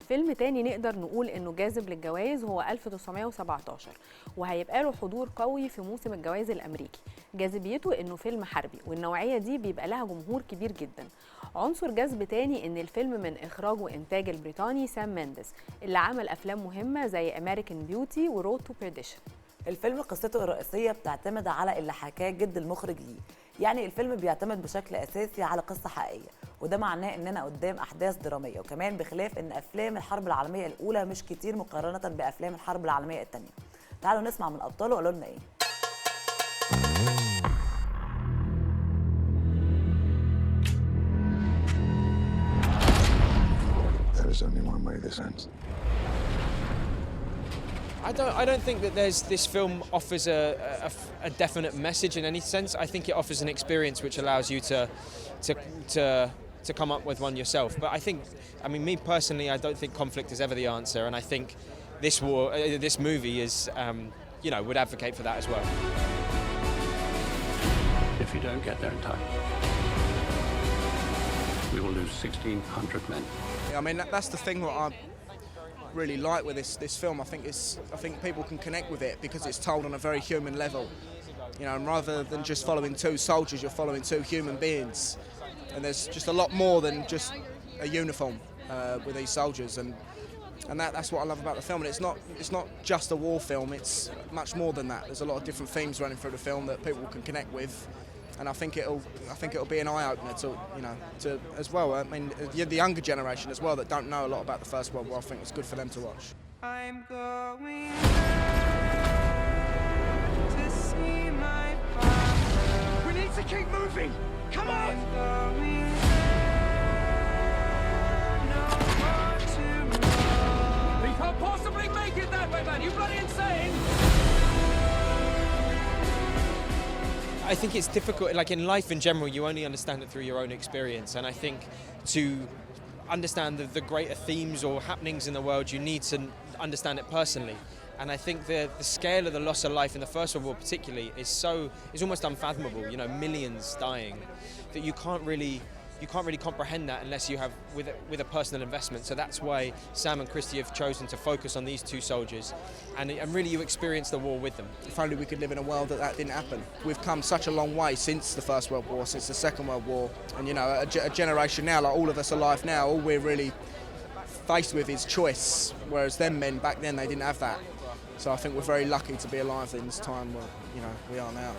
فيلم تاني نقدر نقول إنه جاذب للجوائز هو 1917، وهيبقى له حضور قوي في موسم الجوائز الأمريكي. جاذبيته إنه فيلم حربي، والنوعية دي بيبقى لها جمهور كبير جدا. عنصر جذب تاني إن الفيلم من إخراج وإنتاج البريطاني سام مينديس، اللي عمل أفلام مهمة زي أمريكان بيوتي ورود تو بيرديشن. الفيلم قصته الرئيسية بتعتمد على اللي حكاه جد المخرج ليه، يعني الفيلم بيعتمد بشكل أساسي على قصة حقيقية، وده معناه إننا قدام أحداث درامية، وكمان بخلاف إن أفلام الحرب العالمية الأولى مش كتير مقارنة بأفلام الحرب العالمية الثانية. تعالوا نسمع من أبطاله قالوا لنا إيه. There is only one way this ends. I don't think that this film offers a definite message in any sense. I think it offers an experience which allows you to come up with one yourself. But I mean, me personally, I don't think conflict is ever the answer, and I think this movie is, would advocate for that as well. If you don't get there in time, we will lose 1,600 men. I mean, that's the thing that I really like with this film. I think people can connect with it because it's told on a very human level. And rather than just following two soldiers, you're following two human beings. And there's just a lot more than just a uniform with these soldiers, and that's what I love about the film. And it's not just a war film. It's much more than that. There's a lot of different themes running through the film that people can connect with. And I think it'll be an eye-opener to as well. I mean, the younger generation as well that don't know a lot about the First World War. I think it's good for them to watch. I'm going to see my father. We need to keep moving. Come on. I'm going no more tomorrow. We can't possibly make it that way, man. You bloody insane. I think it's difficult, like in life in general, you only understand it through your own experience. And I think to understand the greater themes or happenings in the world, you need to understand it personally. And I think the scale of the loss of life in the First World War particularly is almost unfathomable, millions dying, that you can't really comprehend that unless you have with a personal investment. So that's why Sam and Christy have chosen to focus on these two soldiers, and really you experience the war with them. If only we could live in a world that didn't happen. We've come such a long way since the First World War, since the Second World War, and a generation now, like all of us alive now, all we're really faced with is choice, whereas them men back then, they didn't have that. So I think we're very lucky to be alive in this time where we are now.